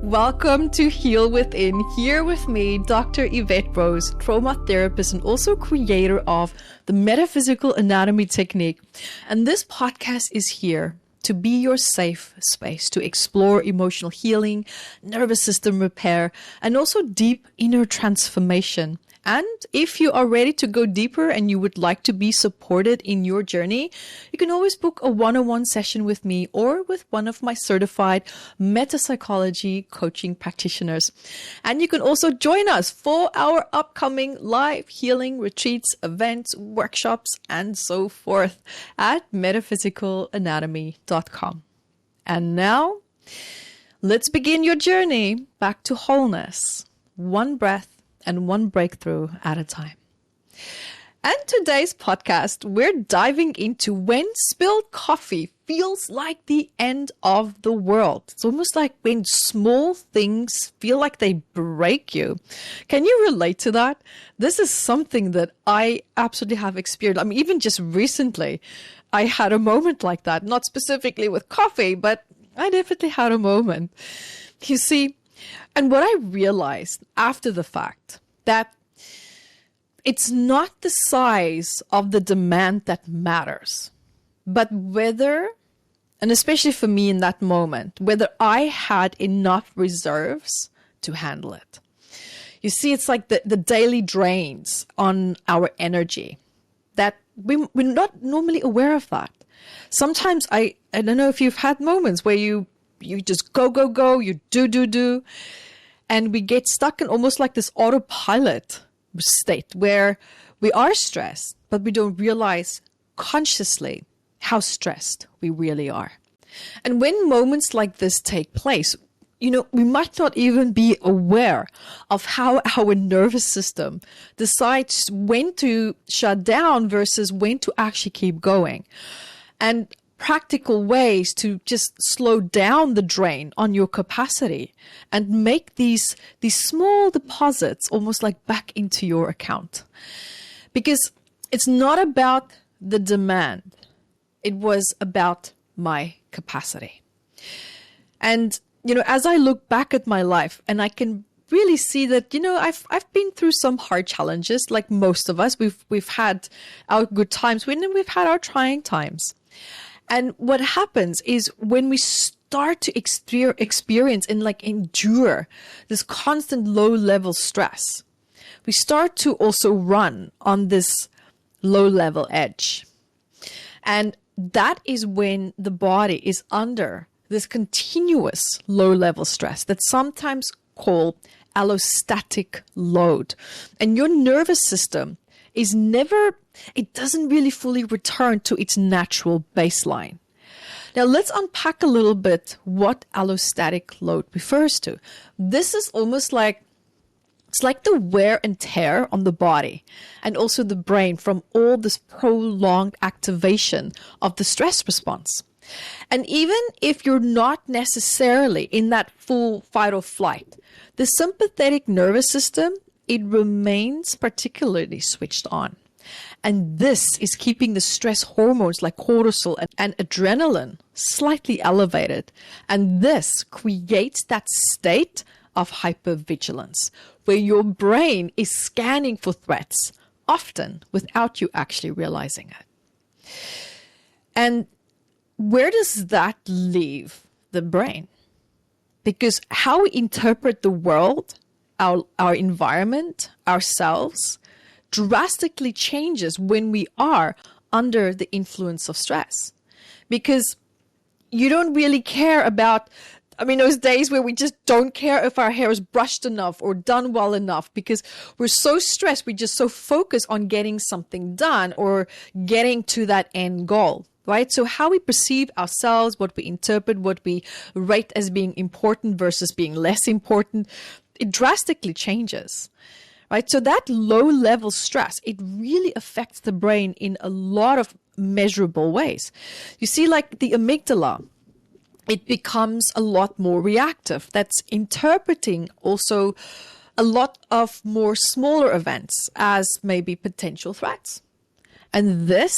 Welcome to Heal Within. Here with me, Dr. Evette Rose, trauma therapist and also creator of the metaphysical anatomy technique. And this podcast is here to be your safe space to explore emotional healing, nervous system repair, and also deep inner transformation. And if you are ready to go deeper and you would like to be supported in your journey, you can always book a one-on-one session with me or with one of my certified meta-psychology coaching practitioners. And you can also join us for our upcoming live healing retreats, events, workshops, and so forth at metaphysicalanatomy.com. And now, let's begin your journey back to wholeness. One breath and one breakthrough at a time. And today's podcast, we're diving into when spilled coffee feels like the end of the world. It's almost like when small things feel like they break you. Can you relate to that? This is something that I absolutely have experienced. I mean, even just recently, I had a moment like that. Not specifically with coffee, but I definitely had a moment. You see, and what I realized after the fact, that it's not the size of the demand that matters, but whether, and especially for me in that moment, whether I had enough reserves to handle it. You see, it's like the daily drains on our energy that we're not normally aware of that. Sometimes I don't know if you've had moments where you just go, you do, and we get stuck in almost like this autopilot state where we are stressed, but we don't realize consciously how stressed we really are. And when moments like this take place, we might not even be aware of how our nervous system decides when to shut down versus when to actually keep going. And practical ways to just slow down the drain on your capacity and make these small deposits almost like back into your account. Because it's not about the demand. It was about my capacity. And, as I look back at my life and I can really see that, I've been through some hard challenges like most of us. We've had our good times and we've had our trying times. And what happens is when we start to experience and endure this constant low level stress, we start to also run on this low level edge. And that is when the body is under this continuous low level stress that's sometimes called allostatic load. And your nervous system it doesn't really fully return to its natural baseline. Now let's unpack a little bit what allostatic load refers to. This is almost like, it's like the wear and tear on the body and also the brain from all this prolonged activation of the stress response. And even if you're not necessarily in that full fight or flight, the sympathetic nervous system, it remains particularly switched on. And this is keeping the stress hormones like cortisol and adrenaline slightly elevated. And this creates that state of hypervigilance where your brain is scanning for threats, often without you actually realizing it. And where does that leave the brain? Because how we interpret the world, our environment, ourselves, drastically changes when we are under the influence of stress. Because you don't really care about, those days where we just don't care if our hair is brushed enough or done well enough because we're so stressed, we're just so focused on getting something done or getting to that end goal. Right? So how we perceive ourselves, what we interpret, what we rate as being important versus being less important, it drastically changes. Right? So that low level stress, it really affects the brain in a lot of measurable ways. You see, like the amygdala, it becomes a lot more reactive. That's interpreting also a lot of more smaller events as maybe potential threats. And this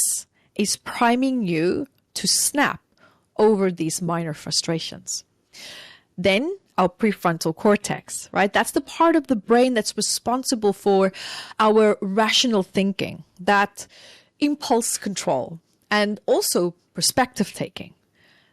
is priming you to snap over these minor frustrations. Then our prefrontal cortex, right? That's the part of the brain that's responsible for our rational thinking, that impulse control, and also perspective taking.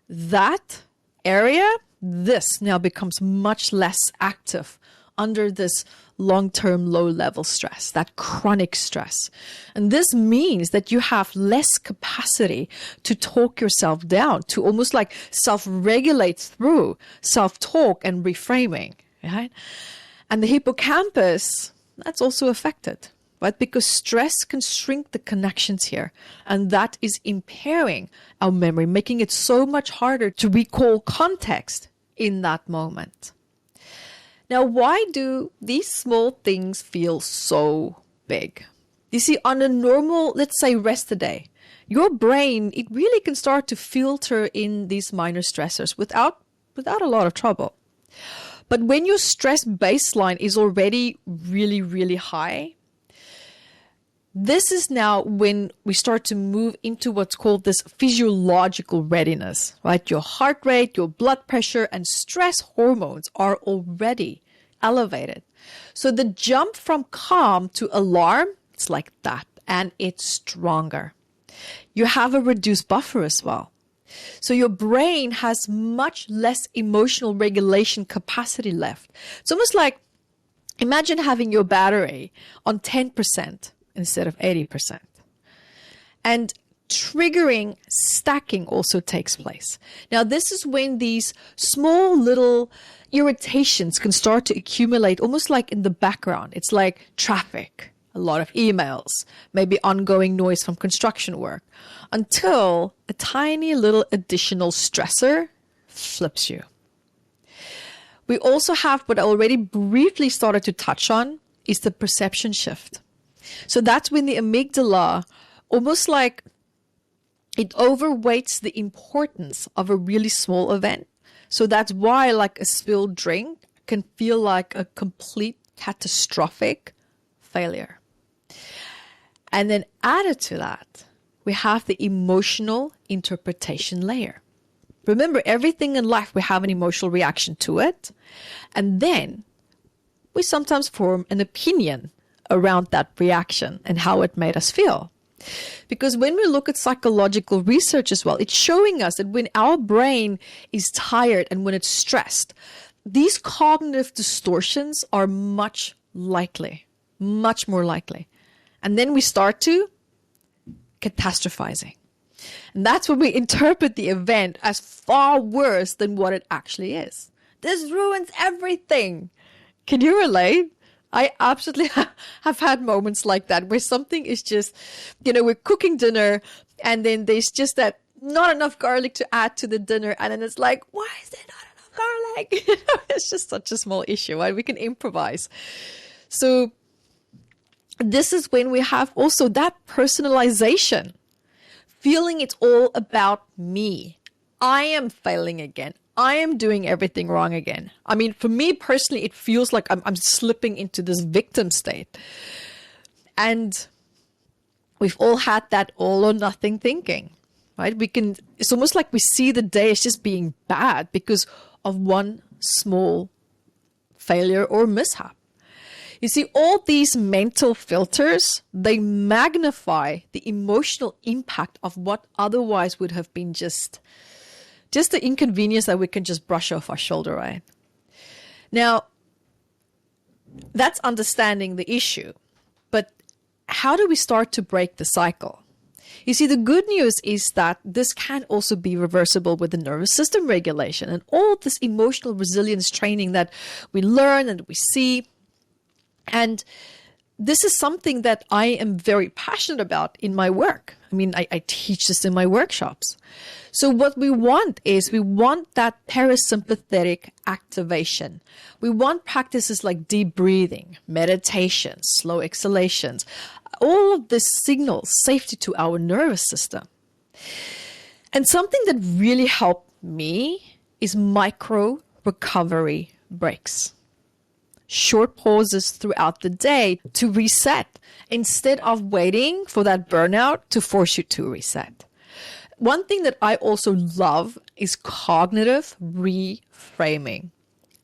That area, this now becomes much less active under this long-term low-level stress, that chronic stress. And this means that you have less capacity to talk yourself down, to almost like self-regulate through self-talk and reframing, right? And the hippocampus, that's also affected, right? Because stress can shrink the connections here, and that is impairing our memory, making it so much harder to recall context in that moment. Now, why do these small things feel so big? You see, on a normal, let's say, rest day, your brain, it really can start to filter in these minor stressors without a lot of trouble. But when your stress baseline is already really, really high, this is now when we start to move into what's called this physiological readiness, right? Your heart rate, your blood pressure, and stress hormones are already elevated. So the jump from calm to alarm, it's like that, and it's stronger. You have a reduced buffer as well. So your brain has much less emotional regulation capacity left. It's almost like, imagine having your battery on 10% instead of 80%. And triggering stacking also takes place. Now, this is when these small little irritations can start to accumulate almost like in the background. It's like traffic, a lot of emails, maybe ongoing noise from construction work, until a tiny little additional stressor flips you. We also have what I already briefly started to touch on is the perception shift. So that's when the amygdala, almost like it overweights the importance of a really small event. So that's why like a spilled drink can feel like a complete catastrophic failure. And then added to that, we have the emotional interpretation layer. Remember, everything in life, we have an emotional reaction to it. And then we sometimes form an opinion around that reaction and how it made us feel. Because when we look at psychological research as well, it's showing us that when our brain is tired and when it's stressed, these cognitive distortions are much more likely. And then we start to catastrophizing. And that's when we interpret the event as far worse than what it actually is. This ruins everything. Can you relate? I absolutely have had moments like that where something is just, we're cooking dinner and then there's just that not enough garlic to add to the dinner. And then it's like, why is there not enough garlic? It's just such a small issue, right? We can improvise. So this is when we have also that personalization, feeling it's all about me. I am failing again. I am doing everything wrong again. I mean, for me personally, it feels like I'm slipping into this victim state. And we've all had that all or nothing thinking, right? It's almost like we see the day as just being bad because of one small failure or mishap. You see, all these mental filters, they magnify the emotional impact of what otherwise would have been just the inconvenience that we can just brush off our shoulder, right? Now, that's understanding the issue. But how do we start to break the cycle? You see, the good news is that this can also be reversible with the nervous system regulation and all this emotional resilience training that we learn and we see. And this is something that I am very passionate about in my work. I mean, I teach this in my workshops. So what we want that parasympathetic activation. We want practices like deep breathing, meditation, slow exhalations. All of this signals safety to our nervous system. And something that really helped me is micro recovery breaks. Short pauses throughout the day to reset instead of waiting for that burnout to force you to reset. One thing that I also love is cognitive reframing.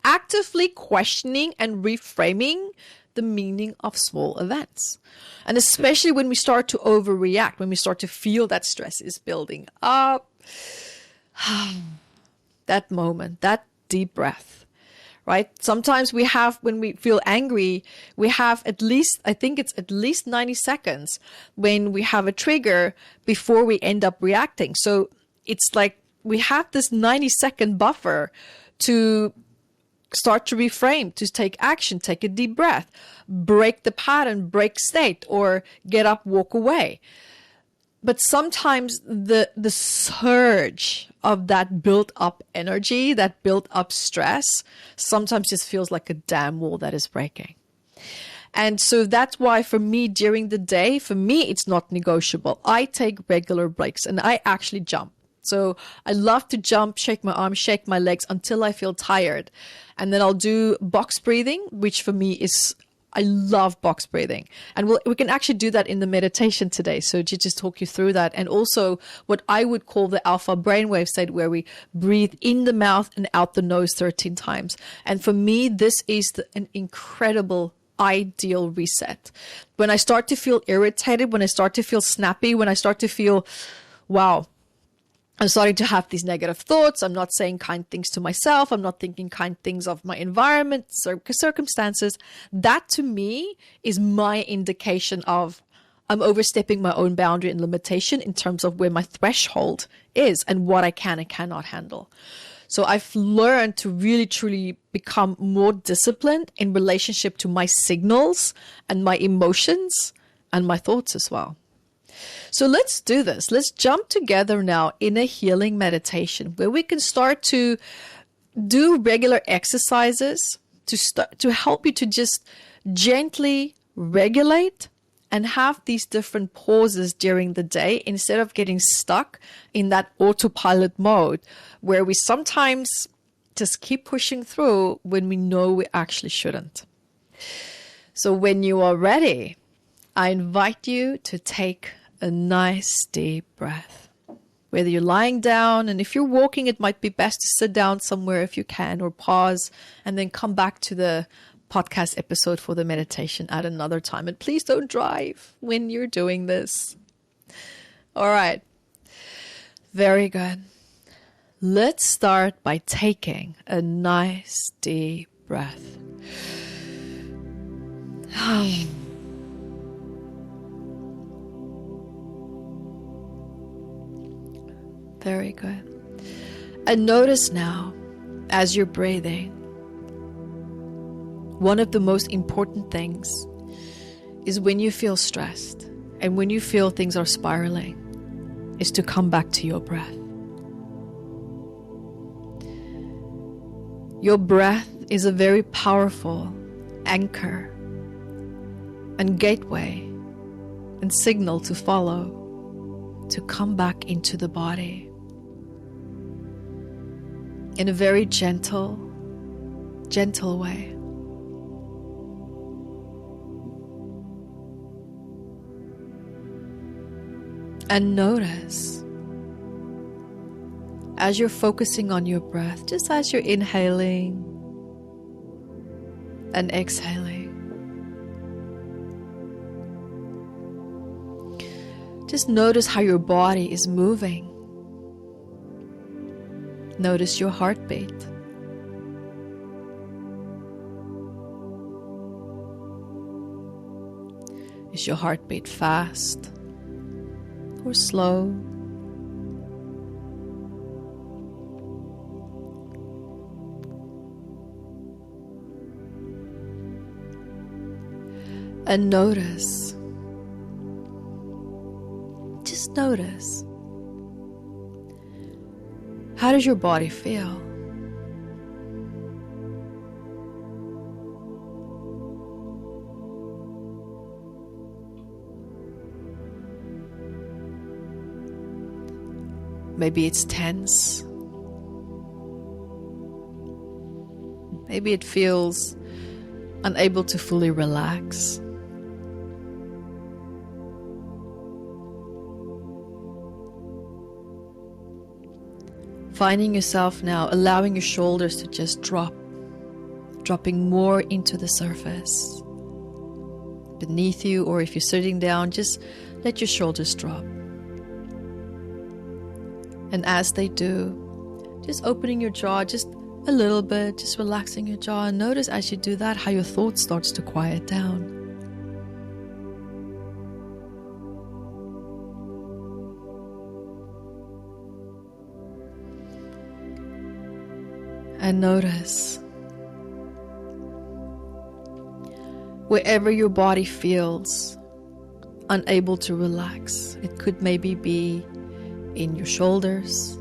actively questioning and reframing the meaning of small events. And especially when we start to overreact, when we start to feel that stress is building up, that moment, that deep breath, right? Sometimes we have, when we feel angry, we have at least, I think it's at least 90 seconds when we have a trigger before we end up reacting. So it's like we have this 90-second buffer to start to reframe, to take action, take a deep breath, break the pattern, break state, or get up, walk away. But sometimes the surge of that built up energy, that built up stress, sometimes just feels like a dam wall that is breaking. And so that's why for me during the day, for me, it's not negotiable. I take regular breaks and I actually jump. So I love to jump, shake my arms, shake my legs until I feel tired. And then I'll do box breathing, which for me is, I love box breathing. And we can actually do that in the meditation today. So to just talk you through that. And also what I would call the alpha brainwave state, where we breathe in the mouth and out the nose 13 times. And for me, this is an incredible ideal reset. When I start to feel irritated, when I start to feel snappy, when I start to feel, wow, I'm starting to have these negative thoughts. I'm not saying kind things to myself. I'm not thinking kind things of my environment, circumstances. That to me is my indication of I'm overstepping my own boundary and limitation in terms of where my threshold is and what I can and cannot handle. So I've learned to really, truly become more disciplined in relationship to my signals and my emotions and my thoughts as well. So let's do this. Let's jump together now in a healing meditation where we can start to do regular exercises to help you to just gently regulate and have these different pauses during the day instead of getting stuck in that autopilot mode where we sometimes just keep pushing through when we know we actually shouldn't. So when you are ready, I invite you to take a nice deep breath. Whether you're lying down, and if you're walking, it might be best to sit down somewhere if you can, or pause and then come back to the podcast episode for the meditation at another time. And please don't drive when you're doing this. All right. Very good. Let's start by taking a nice deep breath. Very good. And notice now, as you're breathing, one of the most important things is when you feel stressed and when you feel things are spiraling, is to come back to your breath. Your breath is a very powerful anchor and gateway and signal to follow to come back into the body in a very gentle way. And notice as you're focusing on your breath, just as you're inhaling and exhaling, just notice how your body is moving. Notice your heartbeat. Is your heartbeat fast or slow? And notice, just notice, how does your body feel? Maybe it's tense. Maybe it feels unable to fully relax. Finding yourself now allowing your shoulders to just drop dropping more into the surface. Beneath you, or if you're sitting down, just let your shoulders drop. And as they do, just opening your jaw just a little bit, just relaxing your jaw. And notice as you do that how your thoughts starts to quiet down. And notice wherever your body feels unable to relax. It could maybe be in your shoulders.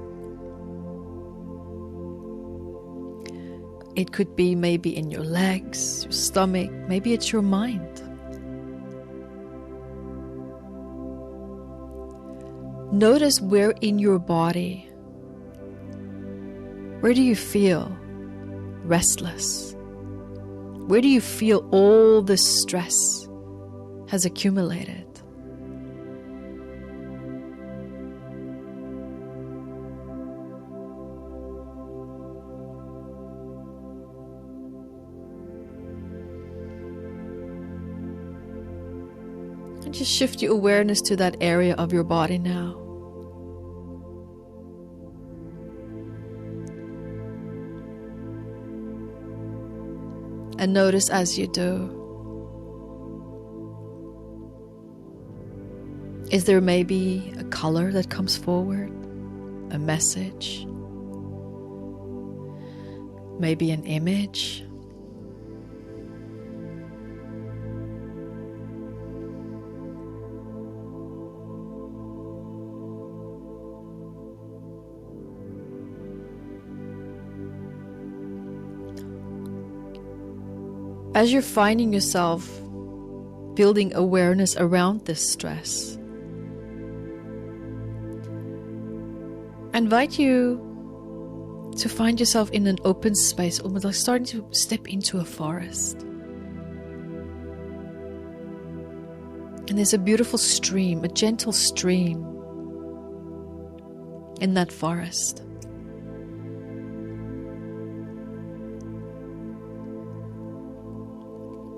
It could be maybe in your legs, your stomach. Maybe it's your mind. Notice where in your body, where do you feel restless? Where do you feel all this stress has accumulated? And just shift your awareness to that area of your body now. And notice as you do, is there maybe a color that comes forward? A message? Maybe an image? As you're finding yourself building awareness around this stress, I invite you to find yourself in an open space, almost like starting to step into a forest. And there's a beautiful stream, a gentle stream in that forest.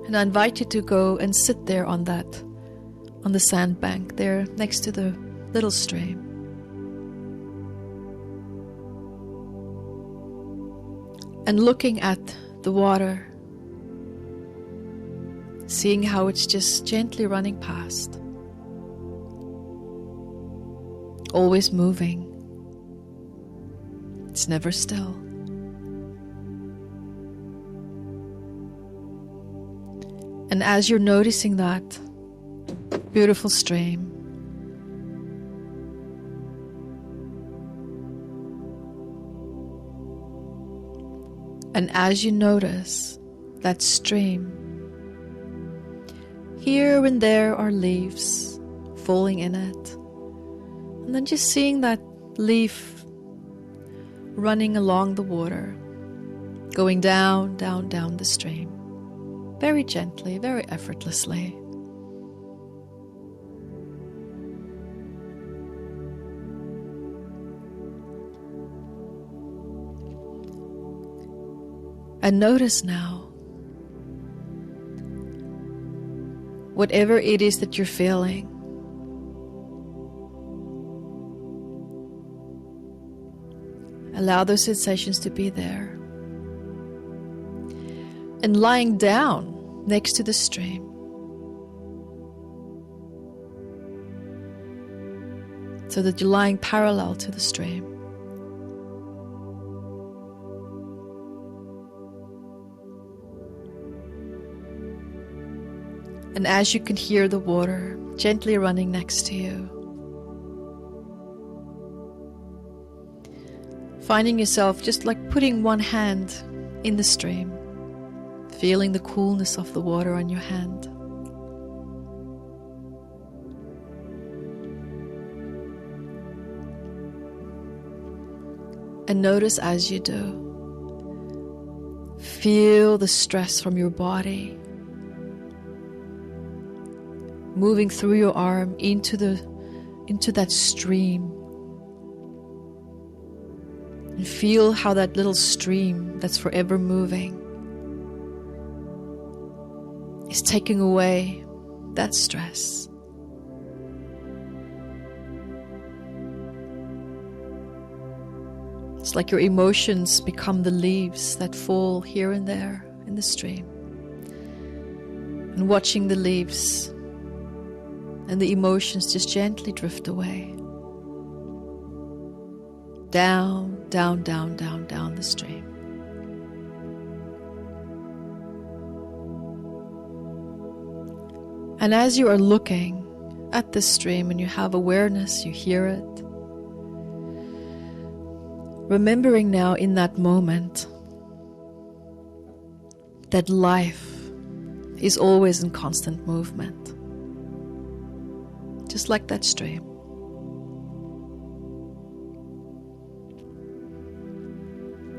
And I invite you to go and sit there on the sandbank there next to the little stream. And looking at the water, seeing how it's just gently running past, always moving. It's never still. And as you're noticing that beautiful stream, and as you notice that stream, here and there are leaves falling in it. And then just seeing that leaf running along the water, going down, down, down the stream. Very gently, very effortlessly. And notice now, whatever it is that you're feeling, allow those sensations to be there. And lying down next to the stream, so that you're lying parallel to the stream. And as you can hear the water gently running next to you, finding yourself just like putting one hand in the stream, feeling the coolness of the water on your hand. And notice as you do, feel the stress from your body moving through your arm into that stream. And feel how that little stream that's forever moving is taking away that stress. It's like your emotions become the leaves that fall here and there in the stream. And watching the leaves and the emotions just gently drift away. Down, down, down, down, down the stream. And as you are looking at this stream and you have awareness, you hear it, remembering now in that moment that life is always in constant movement, just like that stream.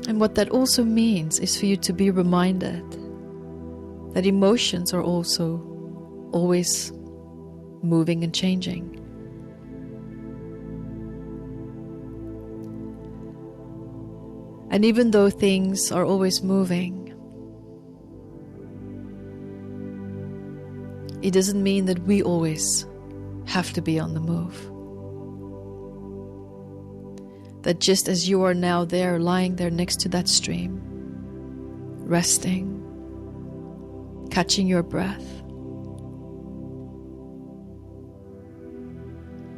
And what that also means is for you to be reminded that emotions are also always moving and changing. And even though things are always moving, it doesn't mean that we always have to be on the move. That just as you are now there, lying there next to that stream, resting, catching your breath,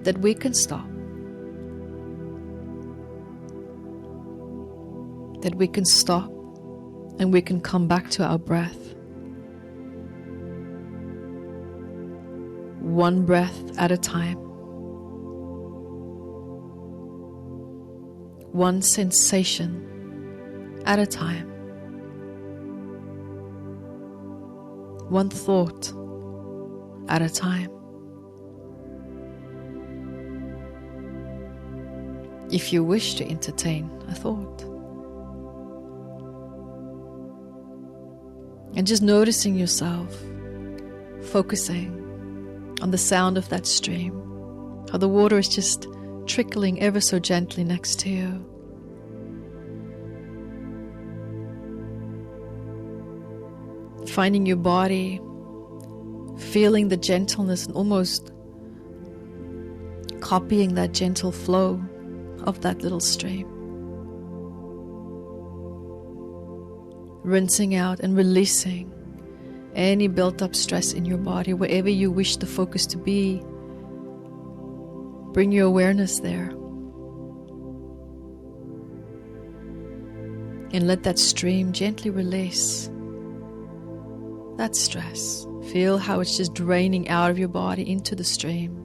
that we can stop. That we can stop and we can come back to our breath. One breath at a time. One sensation at a time. One thought at a time. If you wish to entertain a thought. And just noticing yourself, focusing on the sound of that stream, how the water is just trickling ever so gently next to you. Finding your body, feeling the gentleness and almost copying that gentle flow of that little stream. Rinsing out and releasing any built-up stress in your body, wherever you wish the focus to be. Bring your awareness there. And let that stream gently release that stress. Feel how it's just draining out of your body into the stream.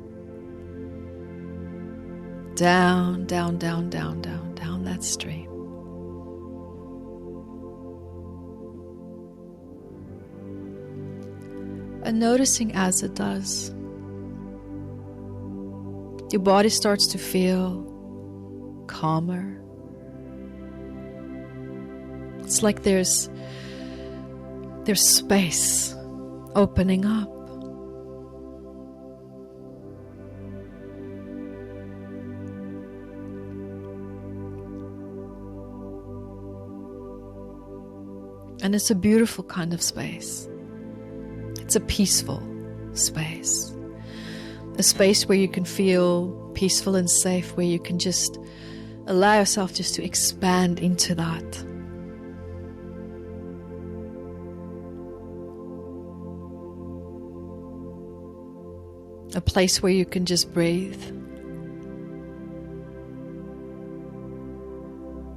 Down, down, down, down, down, down that stream. And noticing as it does, your body starts to feel calmer. It's like there's space opening up. And it's a beautiful kind of space. It's a peaceful space. A space where you can feel peaceful and safe, where you can just allow yourself just to expand into that. A place where you can just breathe.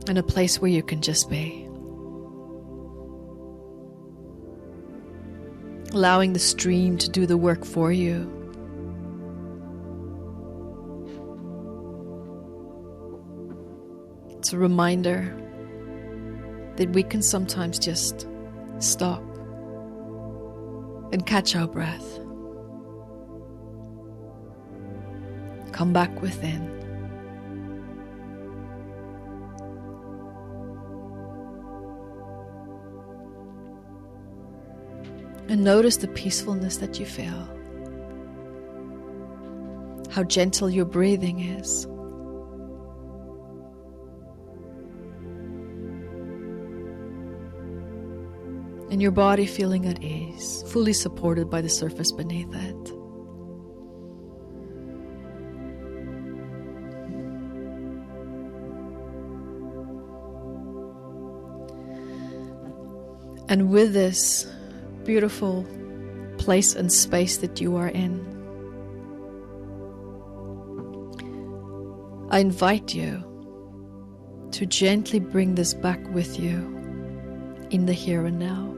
And a place where you can just be. Allowing the stream to do the work for you. It's a reminder that we can sometimes just stop and catch our breath. Come back within. And notice the peacefulness that you feel. How gentle your breathing is. And your body feeling at ease, fully supported by the surface beneath it. And with this beautiful place and space that you are in, I invite you to gently bring this back with you in the here and now.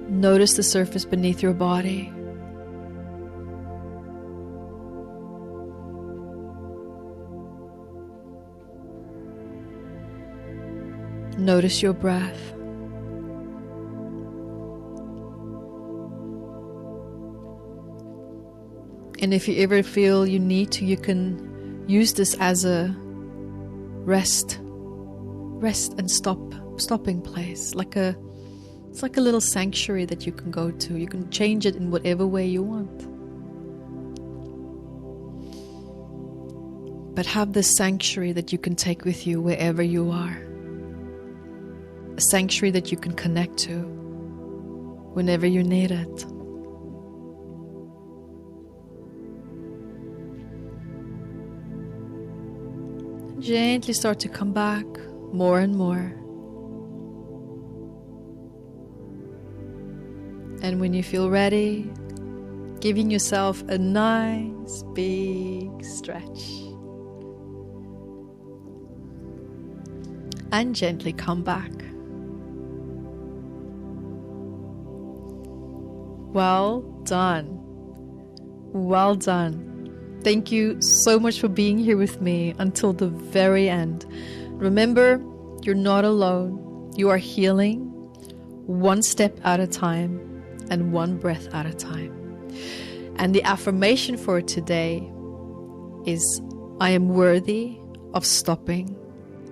Notice the surface beneath your body. Notice your breath. And if you ever feel you need to, you can use this as a rest and stopping place. It's like a little sanctuary that you can go to. You can change it in whatever way you want. But have this sanctuary that you can take with you wherever you are. A sanctuary that you can connect to whenever you need it. Gently start to come back more and more. And when you feel ready, giving yourself a nice big stretch. And gently come back. Well done. Well done. Thank you so much for being here with me until the very end. Remember, you're not alone. You are healing one step at a time and one breath at a time. And the affirmation for today is, I am worthy of stopping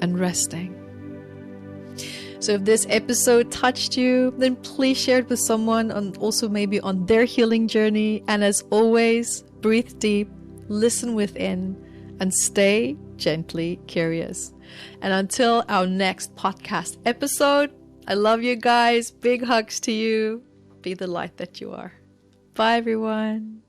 and resting. So if this episode touched you, then please share it with someone also maybe on their healing journey. And as always, breathe deep, listen within, and stay gently curious. And until our next podcast episode, I love you guys. Big hugs to you. Be the light that you are. Bye, everyone.